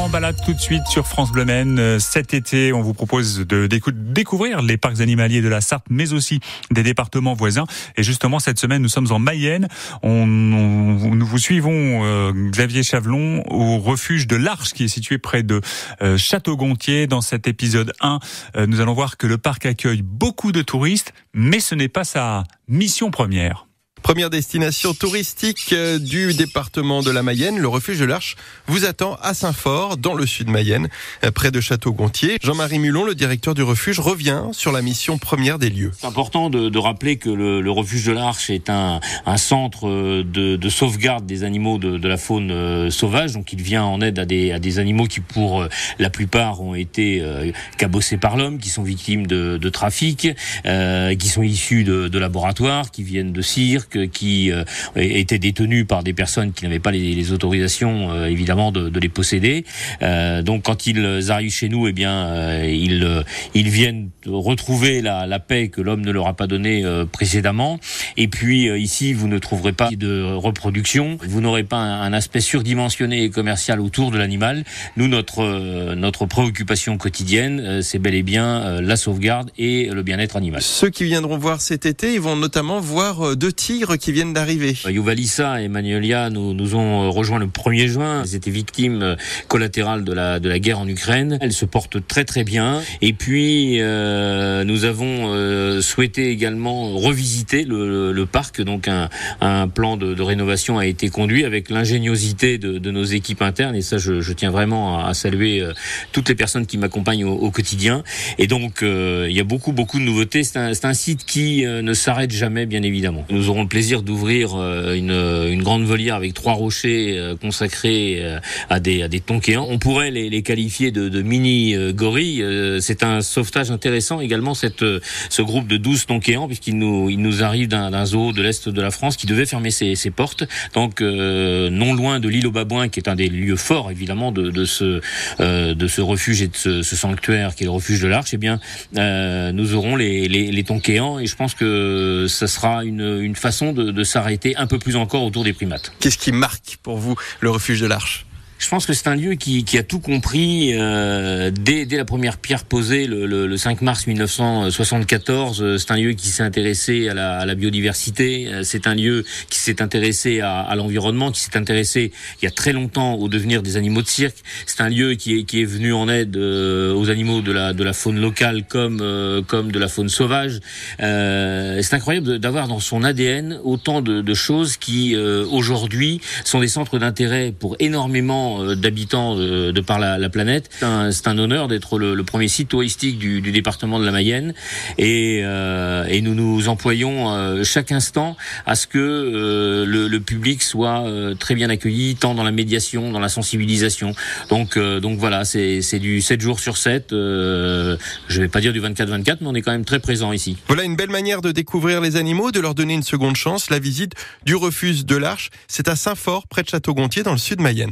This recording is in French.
en balade tout de suite sur France Bleu Maine. Cet été, on vous propose de découvrir les parcs animaliers de la Sarthe, mais aussi des départements voisins. Et justement, cette semaine, nous sommes en Mayenne. Nous vous suivons, Xavier Chavelon, au refuge de l'Arche, qui est situé près de Château-Gontier. Dans cet épisode 1, nous allons voir que le parc accueille beaucoup de touristes, mais ce n'est pas sa mission première. Première destination touristique du département de la Mayenne, le refuge de l'Arche vous attend à Saint-Fort, dans le sud Mayenne, près de Château-Gontier. Jean-Marie Mulon, le directeur du refuge, revient sur la mission première des lieux. C'est important de rappeler que le refuge de l'Arche est un centre de sauvegarde des animaux de la faune sauvage. Donc il vient en aide à des animaux qui, pour la plupart, ont été cabossés par l'homme, qui sont victimes de trafic, qui sont issus de laboratoires, qui viennent de cirques, qui étaient détenus par des personnes qui n'avaient pas les autorisations évidemment de les posséder. Donc quand ils arrivent chez nous, eh bien ils viennent retrouver la paix que l'homme ne leur a pas donnée précédemment. Et puis ici, vous ne trouverez pas de reproduction, vous n'aurez pas un aspect surdimensionné et commercial autour de l'animal. Nous, notre préoccupation quotidienne, c'est bel et bien la sauvegarde et le bien-être animal. Ceux qui viendront voir cet été, ils vont notamment voir 2 tigres qui viennent d'arriver. Youvalissa et Magnolia nous ont rejoint le 1er juin. Elles étaient victimes collatérales de la guerre en Ukraine. Elles se portent très très bien. Et puis nous avons souhaité également revisiter le parc. Donc un plan de rénovation a été conduit avec l'ingéniosité de nos équipes internes. Et ça, je tiens vraiment à saluer toutes les personnes qui m'accompagnent au quotidien. Et donc il y a beaucoup de nouveautés. C'est un site qui ne s'arrête jamais, bien évidemment. Nous aurons le plaisir d'ouvrir une grande volière avec 3 rochers consacrés à des tonkéans. On pourrait les qualifier de mini gorilles. C'est un sauvetage intéressant également, ce groupe de 12 tonkéans, puisqu'il nous arrive d'un zoo de l'Est de la France qui devait fermer ses portes. Donc non loin de l'île aux Babouins, qui est un des lieux forts évidemment de ce refuge et de ce sanctuaire qui est le refuge de l'Arche, eh bien nous aurons les tonkéans, et je pense que ça sera une façon de s'arrêter un peu plus encore autour des primates. Qu'est-ce qui marque pour vous le refuge de l'Arche ? Je pense que c'est un lieu qui a tout compris dès la première pierre posée le 5 mars 1974. C'est un lieu qui s'est intéressé à la biodiversité. C'est un lieu qui s'est intéressé à l'environnement, qui s'est intéressé il y a très longtemps au devenir des animaux de cirque. C'est un lieu qui est venu en aide aux animaux de la faune locale comme de la faune sauvage. C'est incroyable d'avoir dans son ADN autant de choses qui aujourd'hui sont des centres d'intérêt pour énormément d'habitants de par la planète. C'est un honneur d'être le premier site touristique du département de la Mayenne, et nous nous employons chaque instant à ce que le public soit très bien accueilli, tant dans la médiation, dans la sensibilisation. Donc voilà, c'est du 7 jours sur 7. Je vais pas dire du 24/24, mais on est quand même très présent ici. Voilà une belle manière de découvrir les animaux, de leur donner une seconde chance. La visite du refuge de l'Arche, c'est à Saint-Fort, près de Château-Gontier, dans le sud Mayenne.